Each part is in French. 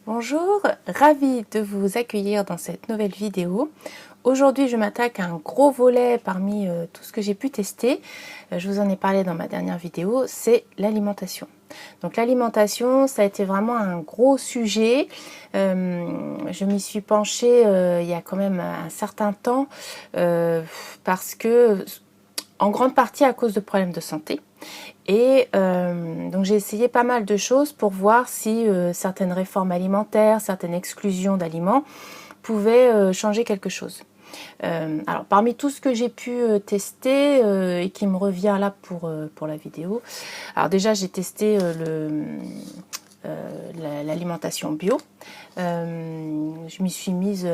Bonjour, ravie de vous accueillir dans cette nouvelle vidéo. Aujourd'hui, je m'attaque à un gros volet parmi tout ce que j'ai pu tester. Je vous en ai parlé dans ma dernière vidéo, c'est l'alimentation. Donc l'alimentation, ça a été vraiment un gros sujet. Je m'y suis penchée il y a quand même un certain temps parce que, en grande partie à cause de problèmes de santé. Et donc j'ai essayé pas mal de choses pour voir si certaines réformes alimentaires, certaines exclusions d'aliments pouvaient changer quelque chose. Alors parmi tout ce que j'ai pu tester et qui me revient là pour la vidéo, alors déjà j'ai testé l'alimentation bio. Je m'y suis mise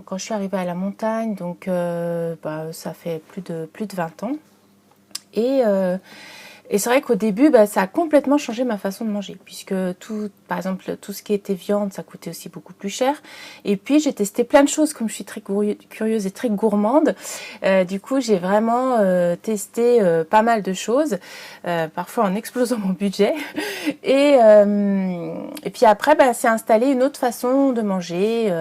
quand je suis arrivée à la montagne, donc ça fait plus de 20 ans. Et c'est vrai qu'au début, ça a complètement changé ma façon de manger, puisque par exemple, tout ce qui était viande, ça coûtait aussi beaucoup plus cher. Et puis, j'ai testé plein de choses, comme je suis très curieuse et très gourmande. Du coup, j'ai vraiment testé pas mal de choses, parfois en explosant mon budget. Et puis après, s'est installée une autre façon de manger,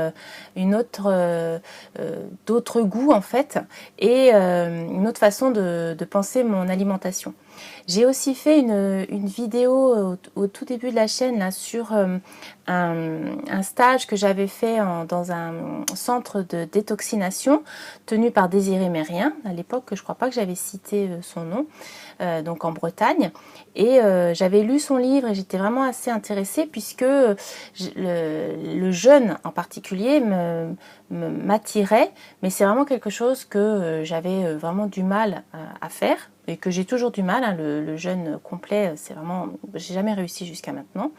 d'autres goûts en fait, et une autre façon de penser mon alimentation. J'ai aussi fait une vidéo au tout début de la chaîne là, sur un stage que j'avais fait dans un centre de détoxination tenu par Désiré Mérien. À l'époque, je ne crois pas que j'avais cité son nom, donc en Bretagne. Et j'avais lu son livre et j'étais vraiment assez intéressée puisque le jeûne en particulier m'attirait, mais c'est vraiment quelque chose que j'avais vraiment du mal à faire et que j'ai toujours du mal. Le jeûne complet, c'est vraiment, j'ai jamais réussi jusqu'à maintenant.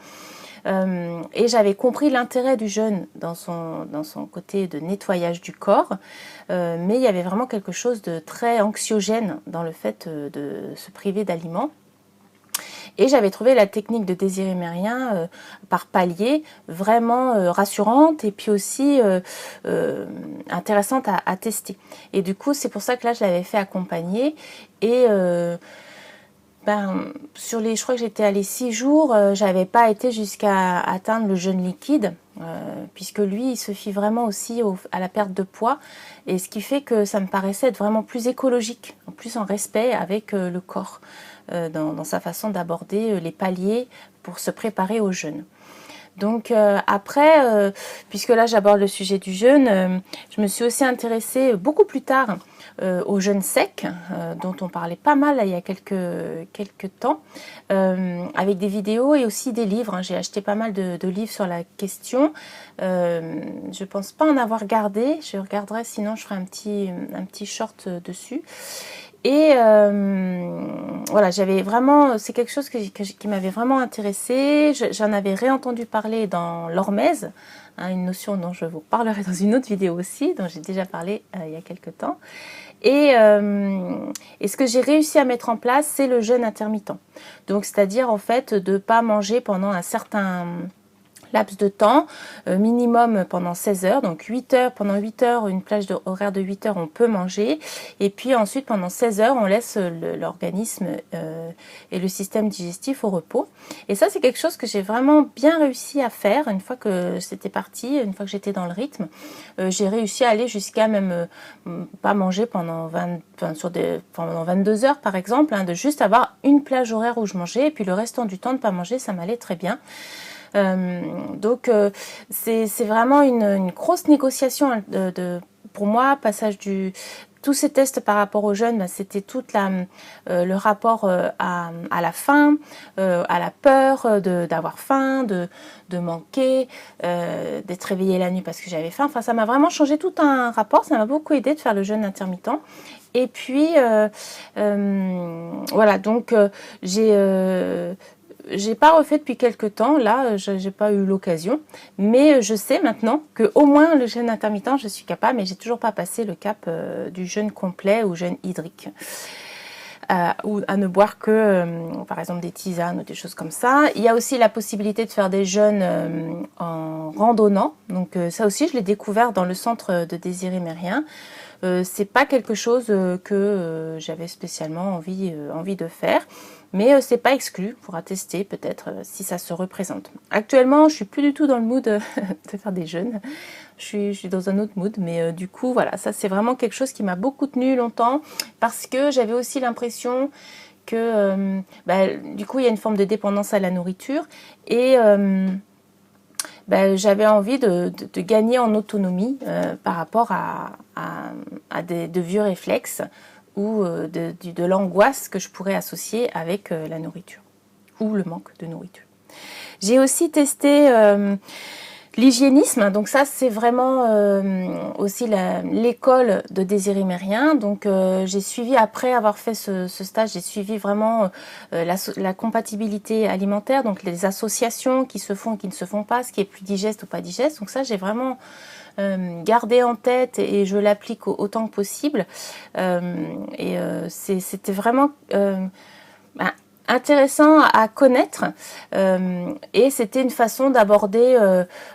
Et j'avais compris l'intérêt du jeûne dans son côté de nettoyage du corps, mais il y avait vraiment quelque chose de très anxiogène dans le fait de se priver d'aliments. Et j'avais trouvé la technique de Désiré Mérien par palier vraiment rassurante et puis aussi intéressante à tester. Et du coup, c'est pour ça que là, je l'avais fait accompagner. Et je crois que j'étais allée 6 jours, j'avais pas été jusqu'à atteindre le jeûne liquide, puisque lui, il se fie vraiment aussi à la perte de poids, et ce qui fait que ça me paraissait être vraiment plus écologique, en plus en respect avec le corps, dans sa façon d'aborder les paliers pour se préparer au jeûne. Donc après, puisque là j'aborde le sujet du jeûne, je me suis aussi intéressée beaucoup plus tard au jeûne sec, dont on parlait pas mal là, il y a quelques temps, avec des vidéos et aussi des livres. J'ai acheté pas mal de livres sur la question. Je pense pas en avoir gardé, je regarderai, sinon je ferai un petit short dessus. Et voilà, c'est quelque chose qui m'avait vraiment intéressée. J'en avais réentendu parler dans l'hormèse, une notion dont je vous parlerai dans une autre vidéo aussi, dont j'ai déjà parlé il y a quelques temps. Et ce que j'ai réussi à mettre en place, c'est le jeûne intermittent. Donc, c'est-à-dire en fait de ne pas manger pendant un certain laps de temps, minimum pendant 16 heures, donc 8 heures, pendant 8 heures, une plage horaire de 8 heures, on peut manger, et puis ensuite pendant 16 heures, on laisse l'organisme et le système digestif au repos. Et ça, c'est quelque chose que j'ai vraiment bien réussi à faire une fois que c'était parti, une fois que j'étais dans le rythme. J'ai réussi à aller jusqu'à même pas manger pendant 22 heures par exemple, de juste avoir une plage horaire où je mangeais, et puis le restant du temps de pas manger, ça m'allait très bien. Donc c'est vraiment une grosse négociation pour moi, passage tous ces tests par rapport au jeûne, c'était tout le rapport à la faim, à la peur d'avoir faim, de manquer, d'être réveillée la nuit parce que j'avais faim. Enfin, ça m'a vraiment changé tout un rapport. Ça m'a beaucoup aidé de faire le jeûne intermittent. Et puis voilà, donc j'ai pas refait depuis quelques temps, là, j'ai pas eu l'occasion, mais je sais maintenant que au moins le jeûne intermittent, je suis capable, mais j'ai toujours pas passé le cap du jeûne complet ou jeûne hydrique. Ou à ne boire que, par exemple, des tisanes ou des choses comme ça. Il y a aussi la possibilité de faire des jeûnes en randonnant. Donc ça aussi, je l'ai découvert dans le centre de Désiré Mérien. C'est pas quelque chose que j'avais spécialement envie de faire. Mais c'est pas exclu, on pourra tester peut-être si ça se représente. Actuellement, je suis plus du tout dans le mood de faire des jeûnes. Je suis dans un autre mood, mais du coup, voilà, ça c'est vraiment quelque chose qui m'a beaucoup tenu longtemps parce que j'avais aussi l'impression que du coup, il y a une forme de dépendance à la nourriture et j'avais envie de gagner en autonomie par rapport à de vieux réflexes ou de l'angoisse que je pourrais associer avec la nourriture ou le manque de nourriture. J'ai aussi testé l'hygiénisme, donc ça c'est vraiment aussi l'école de Désiré Mérien. Donc j'ai suivi, après avoir fait ce stage, j'ai suivi vraiment la compatibilité alimentaire, donc les associations qui se font et qui ne se font pas, ce qui est plus digeste ou pas digeste. Donc ça j'ai vraiment gardé en tête et je l'applique autant que possible. C'était vraiment intéressant à connaître et c'était une façon d'aborder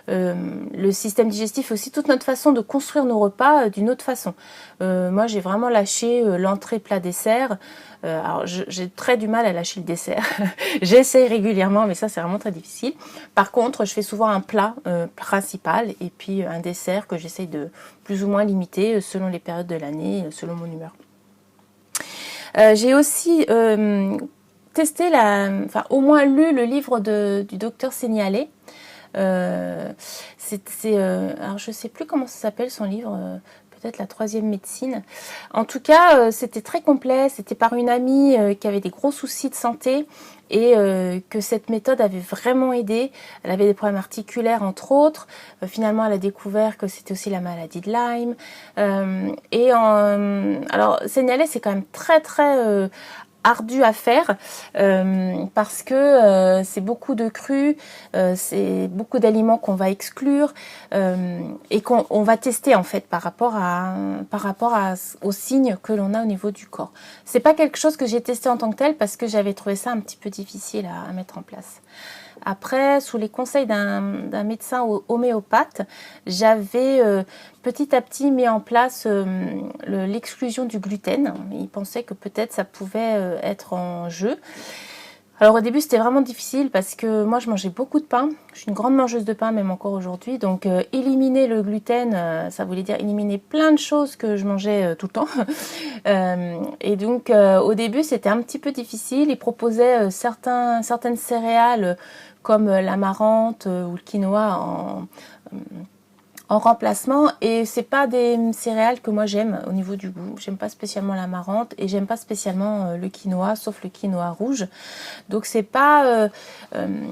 le système digestif, aussi toute notre façon de construire nos repas d'une autre façon. Moi j'ai vraiment lâché l'entrée plat dessert. Alors j'ai très du mal à lâcher le dessert. J'essaye régulièrement, mais ça c'est vraiment très difficile. Par contre, je fais souvent un plat principal et puis un dessert que j'essaye de plus ou moins limiter selon les périodes de l'année, selon mon humeur. J'ai aussi testé, au moins lu le livre du docteur Senialé. Alors je sais plus comment ça s'appelle son livre. Peut-être la troisième médecine. En tout cas, c'était très complet. C'était par une amie qui avait des gros soucis de santé et que cette méthode avait vraiment aidé. Elle avait des problèmes articulaires entre autres. Finalement, elle a découvert que c'était aussi la maladie de Lyme. Alors, Senialé, c'est quand même très très ardu à faire parce que c'est beaucoup de crus, c'est beaucoup d'aliments qu'on va exclure et qu'on va tester en fait par rapport aux signes que l'on a au niveau du corps. C'est pas quelque chose que j'ai testé en tant que tel parce que j'avais trouvé ça un petit peu difficile à mettre en place. Après, sous les conseils d'un médecin homéopathe, j'avais petit à petit mis en place l'exclusion du gluten. Il pensait que peut-être ça pouvait être en jeu. Alors au début c'était vraiment difficile parce que moi je mangeais beaucoup de pain, je suis une grande mangeuse de pain même encore aujourd'hui, donc éliminer le gluten ça voulait dire éliminer plein de choses que je mangeais tout le temps et donc au début c'était un petit peu difficile. Il proposait certaines céréales comme l'amarante ou le quinoa en remplacement et c'est pas des céréales que moi j'aime au niveau du goût. J'aime pas spécialement l'amarante et j'aime pas spécialement le quinoa, sauf le quinoa rouge. Donc c'est pas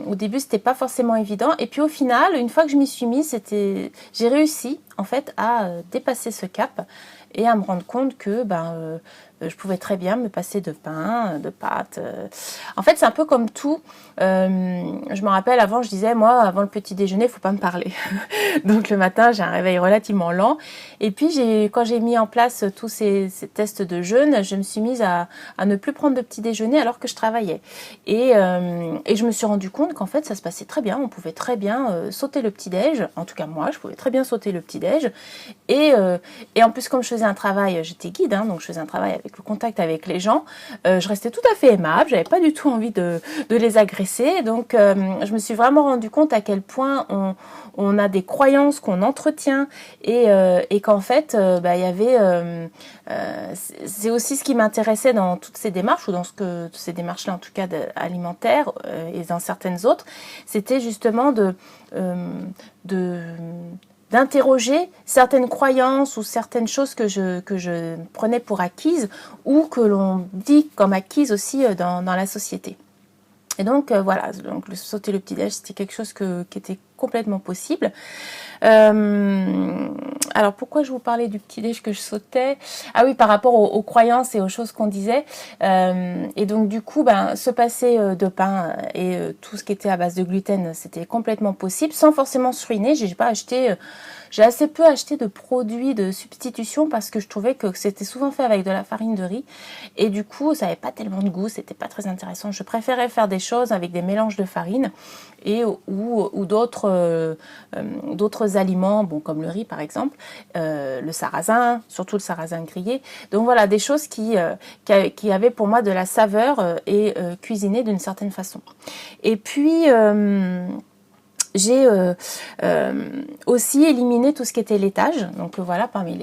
au début c'était pas forcément évident et puis au final une fois que je m'y suis mise j'ai réussi en fait à dépasser ce cap et à me rendre compte que je pouvais très bien me passer de pain, de pâtes. En fait, c'est un peu comme tout. Je me rappelle, avant, je disais, moi, avant le petit déjeuner, il ne faut pas me parler. Donc, le matin, j'ai un réveil relativement lent. Et puis, quand j'ai mis en place tous ces tests de jeûne, je me suis mise à ne plus prendre de petit déjeuner alors que je travaillais. Et je me suis rendu compte qu'en fait, ça se passait très bien. On pouvait très bien sauter le petit-déj. En tout cas, moi, je pouvais très bien sauter le petit-déj. Et en plus, comme je faisais un travail, j'étais guide, donc je faisais un travail avec le contact avec les gens, je restais tout à fait aimable, j'avais pas du tout envie de les agresser, donc je me suis vraiment rendu compte à quel point on a des croyances qu'on entretient et qu'en fait il y avait c'est aussi ce qui m'intéressait dans toutes ces démarches ou dans ces démarches là en tout cas alimentaires et dans certaines autres, c'était justement d'interroger certaines croyances ou certaines choses que je prenais pour acquises ou que l'on dit comme acquises aussi dans la société. Et donc voilà, donc sauter le petit-déj, c'était quelque chose qui était complètement possible. Alors pourquoi je vous parlais du petit-déj que je sautais? Ah oui, par rapport aux croyances et aux choses qu'on disait. Et donc du coup, se passer de pain et tout ce qui était à base de gluten, c'était complètement possible, sans forcément se ruiner. J'ai assez peu acheté de produits de substitution parce que je trouvais que c'était souvent fait avec de la farine de riz et du coup ça n'avait pas tellement de goût, c'était pas très intéressant. Je préférais faire des choses avec des mélanges de farine et ou d'autres d'autres aliments, bon, comme le riz par exemple, le sarrasin, surtout le sarrasin grillé. Donc voilà, des choses qui avaient pour moi de la saveur et cuisinées d'une certaine façon. Et puis j'ai aussi éliminé tout ce qui était laitage, donc voilà, parmi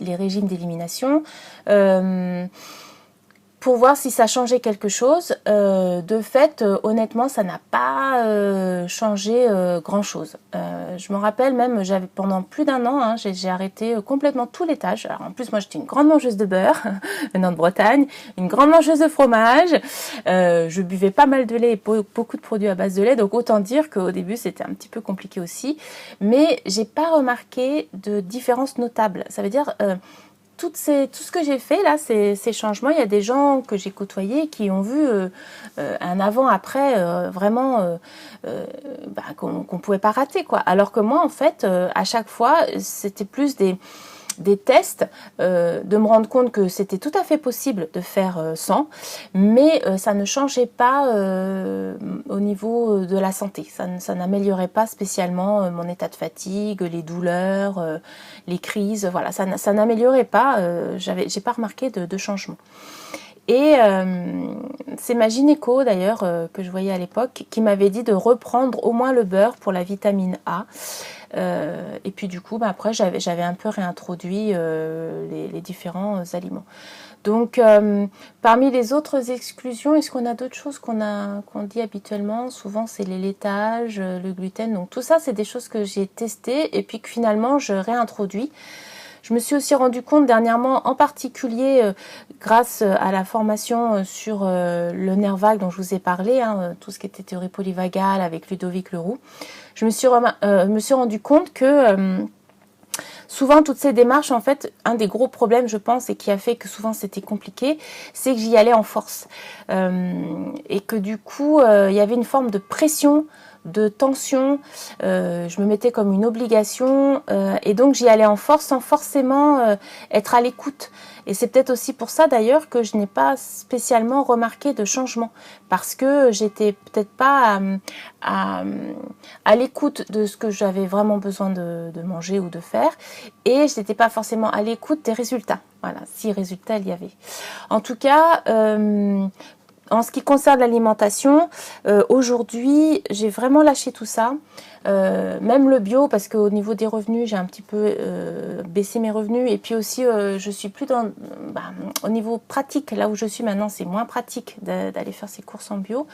les régimes d'élimination. Pour voir si ça changeait quelque chose. De fait, honnêtement, ça n'a pas changé grand-chose. Je me rappelle même, j'avais pendant plus d'un an, hein, j'ai arrêté complètement tout laitage. Alors en plus, moi, j'étais une grande mangeuse de beurre, venant de Bretagne, une grande mangeuse de fromage. Je buvais pas mal de lait et beaucoup de produits à base de lait, donc autant dire qu'au début, c'était un petit peu compliqué aussi. Mais j'ai pas remarqué de différence notable. Ça veut dire... tout ce que j'ai fait là, ces changements, il y a des gens que j'ai côtoyés qui ont vu un avant-après vraiment qu'on pouvait pas rater, quoi. Alors que moi, en fait, à chaque fois, c'était plus des tests, de me rendre compte que c'était tout à fait possible de faire sans, mais ça ne changeait pas au niveau de la santé. Ça n'améliorait pas spécialement mon état de fatigue, les douleurs, les crises, voilà, ça n'améliorait pas, j'ai pas remarqué de changement. Et c'est ma gynéco d'ailleurs que je voyais à l'époque qui m'avait dit de reprendre au moins le beurre pour la vitamine A. Et puis du coup, après j'avais un peu réintroduit les différents aliments. Donc parmi les autres exclusions, est-ce qu'on a d'autres choses qu'on dit habituellement? Souvent c'est les laitages, le gluten. Donc tout ça, c'est des choses que j'ai testées et puis que finalement je réintroduis. Je me suis aussi rendu compte dernièrement, en particulier grâce à la formation sur le nerf vague dont je vous ai parlé, hein, tout ce qui était théorie polyvagale avec Ludovic Leroux, je me suis rendu compte que souvent toutes ces démarches, en fait, un des gros problèmes, je pense, et qui a fait que souvent c'était compliqué, c'est que j'y allais en force. Et que du coup, il y avait une forme de pression, de tension, je me mettais comme une obligation et donc j'y allais en force sans forcément être à l'écoute. Et c'est peut-être aussi pour ça d'ailleurs que je n'ai pas spécialement remarqué de changement, parce que j'étais peut-être pas à l'écoute de ce que j'avais vraiment besoin de manger ou de faire, et je n'étais pas forcément à l'écoute des résultats. Voilà, si résultats il y avait. En tout cas, en ce qui concerne l'alimentation, aujourd'hui, j'ai vraiment lâché tout ça. Même le bio, parce qu'au niveau des revenus, j'ai un petit peu baissé mes revenus. Et puis aussi, je suis plus dans... au niveau pratique, là où je suis maintenant, c'est moins pratique d'aller faire ses courses en bio.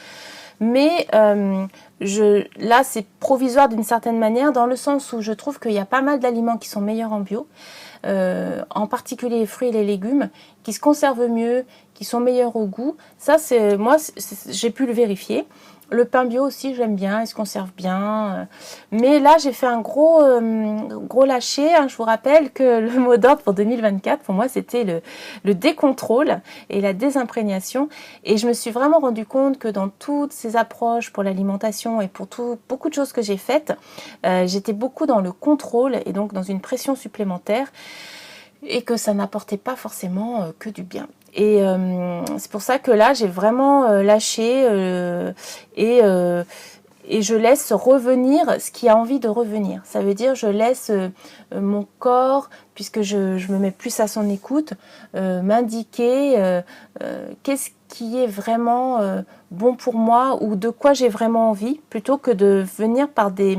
Mais là, c'est provisoire d'une certaine manière, dans le sens où je trouve qu'il y a pas mal d'aliments qui sont meilleurs en bio. En particulier les fruits et les légumes, qui se conservent mieux, qui sont meilleurs au goût. Ça, j'ai pu le vérifier. Le pain bio aussi, j'aime bien, il se conserve bien. Mais là, j'ai fait un gros lâcher. Hein. Je vous rappelle que le mot d'ordre pour 2024, pour moi, c'était le décontrôle et la désimprégnation. Et je me suis vraiment rendu compte que dans toutes ces approches pour l'alimentation et pour beaucoup de choses que j'ai faites, j'étais beaucoup dans le contrôle et donc dans une pression supplémentaire, et que ça n'apportait pas forcément que du bien. Et c'est pour ça que là, j'ai vraiment lâché et je laisse revenir ce qui a envie de revenir. Ça veut dire je laisse mon corps, puisque je me mets plus à son écoute, m'indiquer qu'est-ce qui est vraiment bon pour moi ou de quoi j'ai vraiment envie, plutôt que de venir par des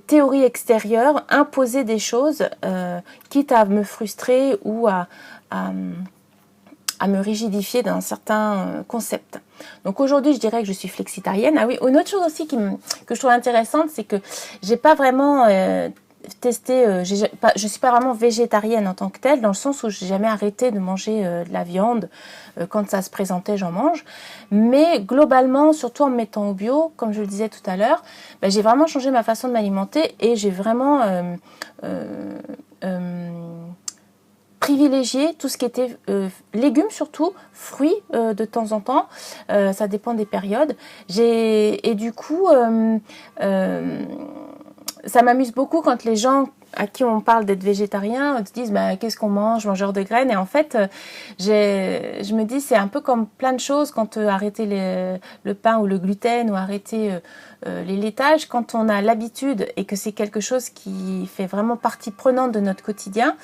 théories extérieures, imposer des choses, quitte à me frustrer ou à me rigidifier d'un certain concept. Donc aujourd'hui, je dirais que je suis flexitarienne. Ah oui, une autre chose aussi que je trouve intéressante, c'est que j'ai pas vraiment testé, je suis pas vraiment végétarienne en tant que telle, dans le sens où j'ai jamais arrêté de manger de la viande. Quand ça se présentait, j'en mange. Mais globalement, surtout en me mettant au bio, comme je le disais tout à l'heure, j'ai vraiment changé ma façon de m'alimenter et j'ai vraiment privilégier tout ce qui était légumes, surtout fruits de temps en temps, ça dépend des périodes. Et du coup ça m'amuse beaucoup quand les gens à qui on parle d'être végétarien te disent bah, qu'est-ce qu'on mange, mangeur de graines. Et en fait, je me dis c'est un peu comme plein de choses quand arrêter le pain ou le gluten ou arrêter les laitages, quand on a l'habitude et que c'est quelque chose qui fait vraiment partie prenante de notre quotidien.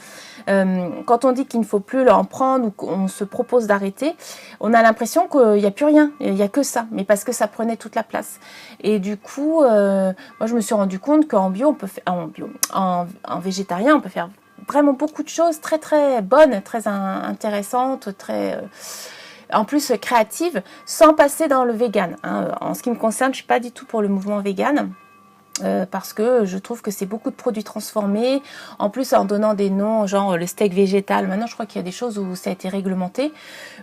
Quand on dit qu'il ne faut plus en prendre ou qu'on se propose d'arrêter, on a l'impression qu'il n'y a plus rien, il n'y a que ça, mais parce que ça prenait toute la place. Et du coup, moi je me suis rendu compte qu'en bio, on peut faire, en végétarien, on peut faire vraiment beaucoup de choses très très bonnes, très intéressantes, très en plus créatives, sans passer dans le vegan. En ce qui me concerne, je ne suis pas du tout pour le mouvement vegan. Parce que je trouve que c'est beaucoup de produits transformés, en plus en donnant des noms, genre le steak végétal. Maintenant je crois qu'il y a des choses où ça a été réglementé,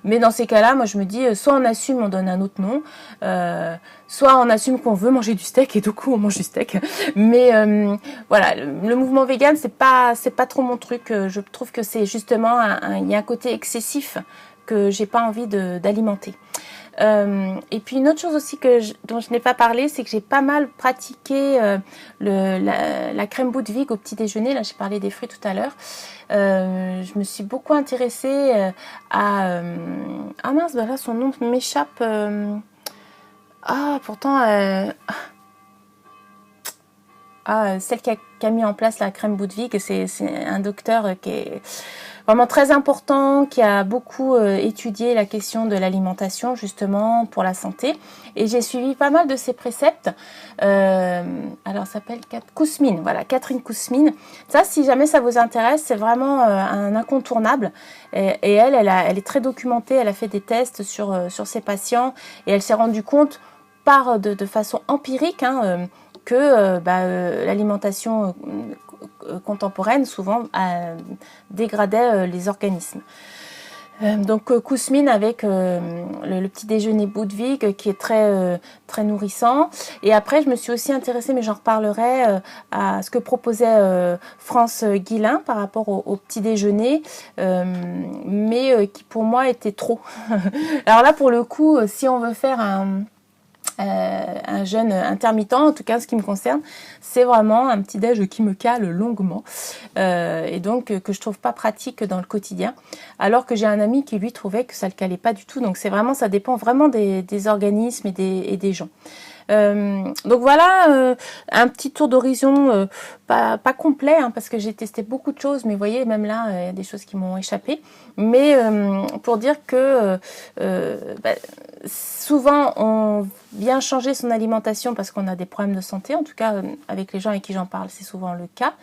mais dans ces cas-là, moi je me dis, soit on assume, on donne un autre nom, soit on assume qu'on veut manger du steak et du coup on mange du steak. Mais voilà, le mouvement vegan c'est pas trop mon truc. Je trouve que c'est justement il y a un côté excessif que j'ai pas envie d'alimenter. Et puis une autre chose aussi dont je n'ai pas parlé, c'est que j'ai pas mal pratiqué la crème Boudwig au petit déjeuner. Là, j'ai parlé des fruits tout à l'heure. Je me suis beaucoup intéressée à... ah mince, ben là, son nom m'échappe. Pourtant... celle qui a mis en place la crème Boudwig, c'est un docteur qui est vraiment très important, qui a beaucoup étudié la question de l'alimentation justement pour la santé. Et j'ai suivi pas mal de ses préceptes. Alors, ça s'appelle Kousmine. Voilà, Catherine Kousmine. Ça, si jamais ça vous intéresse, c'est vraiment un incontournable. Et elle est très documentée. Elle a fait des tests sur ses patients et elle s'est rendue compte de façon empirique que l'alimentation contemporaine souvent dégradait les organismes. Donc Kousmine avec le petit déjeuner Boudwig qui est très nourrissant. Et après je me suis aussi intéressée, mais j'en reparlerai, à ce que proposait France Guillain par rapport au petit déjeuner, mais qui pour moi était trop. Alors là pour le coup, si on veut faire un jeûne intermittent, en tout cas ce qui me concerne, c'est vraiment un petit déj qui me cale longuement et donc que je trouve pas pratique dans le quotidien, alors que j'ai un ami qui lui trouvait que ça le calait pas du tout. Donc c'est vraiment, ça dépend vraiment des organismes et des gens. Donc voilà, un petit tour d'horizon pas complet parce que j'ai testé beaucoup de choses, mais vous voyez même là il y a des choses qui m'ont échappé, mais pour dire que souvent on vient changer son alimentation parce qu'on a des problèmes de santé, en tout cas avec les gens avec qui j'en parle c'est souvent le cas.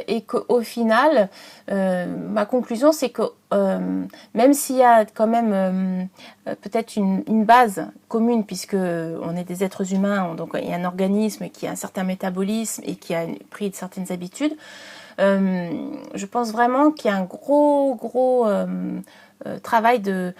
Et qu'au final, ma conclusion, c'est que même s'il y a quand même peut-être une base commune, puisque on est des êtres humains, donc il y a un organisme qui a un certain métabolisme et qui a pris de certaines habitudes, je pense vraiment qu'il y a un gros travail de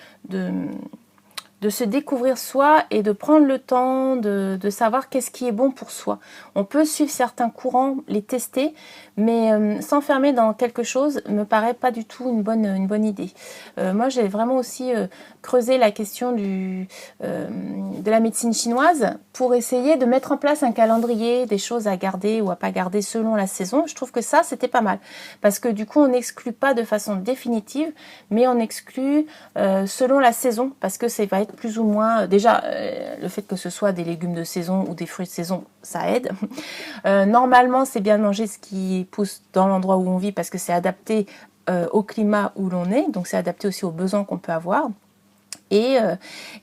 se découvrir soi et de prendre le temps de savoir qu'est-ce qui est bon pour soi. On peut suivre certains courants, les tester, mais s'enfermer dans quelque chose me paraît pas du tout une bonne idée. Moi, j'ai vraiment aussi creusé la question de la médecine chinoise pour essayer de mettre en place un calendrier, des choses à garder ou à pas garder selon la saison. Je trouve que ça, c'était pas mal. Parce que du coup, on n'exclut pas de façon définitive, mais on exclut selon la saison, parce que ça va être plus ou moins... déjà, le fait que ce soit des légumes de saison ou des fruits de saison, ça aide. Normalement, c'est bien de manger ce qui pousse dans l'endroit où on vit, parce que c'est adapté au climat où l'on est, donc c'est adapté aussi aux besoins qu'on peut avoir. Et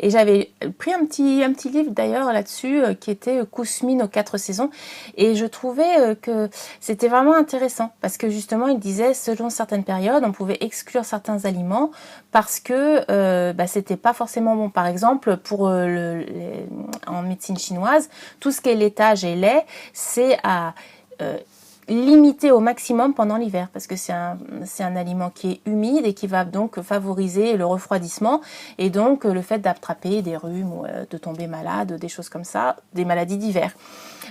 j'avais pris un petit livre d'ailleurs là-dessus qui était Kousmine aux 4 saisons, et je trouvais que c'était vraiment intéressant parce que justement il disait selon certaines périodes on pouvait exclure certains aliments parce que c'était pas forcément bon. Par exemple pour en médecine chinoise, tout ce qui est laitage et lait, c'est à limité au maximum pendant l'hiver parce que c'est un aliment qui est humide et qui va donc favoriser le refroidissement et donc le fait d'attraper des rhumes ou de tomber malade, des choses comme ça, des maladies d'hiver.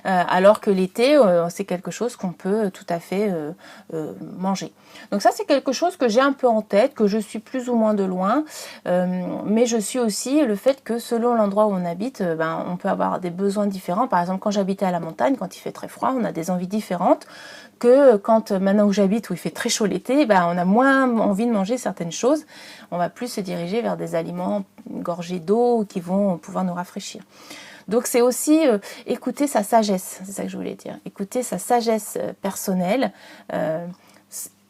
alors que l'été, c'est quelque chose qu'on peut tout à fait manger. Donc ça, c'est quelque chose que j'ai un peu en tête, que je suis plus ou moins de loin, mais je suis aussi le fait que selon l'endroit où on habite, on peut avoir des besoins différents. Par exemple, quand j'habitais à la montagne, quand il fait très froid, on a des envies différentes que quand maintenant où j'habite, où il fait très chaud l'été, on a moins envie de manger certaines choses. On va plus se diriger vers des aliments gorgés d'eau qui vont pouvoir nous rafraîchir. Donc c'est aussi écouter sa sagesse, c'est ça que je voulais dire, écouter sa sagesse personnelle,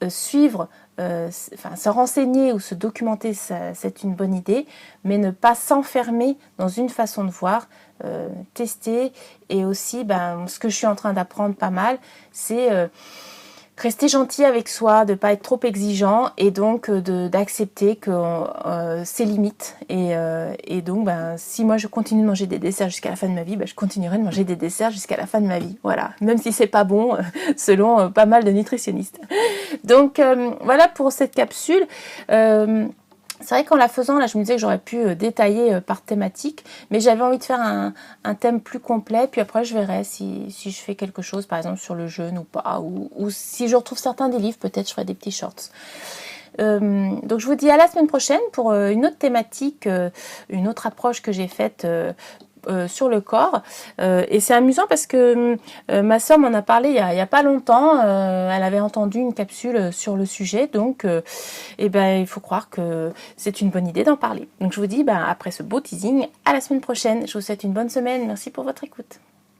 suivre, se renseigner ou se documenter, c'est une bonne idée, mais ne pas s'enfermer dans une façon de voir, tester, et aussi ce que je suis en train d'apprendre pas mal, c'est rester gentil avec soi, de ne pas être trop exigeant et donc d'accepter que ses limites. Et donc, si moi je continue de manger des desserts jusqu'à la fin de ma vie, je continuerai de manger des desserts jusqu'à la fin de ma vie. Voilà, même si c'est pas bon, selon pas mal de nutritionnistes. Donc voilà pour cette capsule. C'est vrai qu'en la faisant, là, je me disais que j'aurais pu détailler par thématique, mais j'avais envie de faire un thème plus complet, puis après je verrai si je fais quelque chose, par exemple sur le jeûne ou pas, ou si je retrouve certains des livres, peut-être je ferai des petits shorts. Donc je vous dis à la semaine prochaine pour une autre thématique, une autre approche que j'ai faite sur le corps, et c'est amusant parce que ma soeur m'en a parlé il y a pas longtemps. Elle avait entendu une capsule sur le sujet, donc il faut croire que c'est une bonne idée d'en parler. Donc je vous dis après ce beau teasing, à la semaine prochaine. Je vous souhaite une bonne semaine, merci pour votre écoute.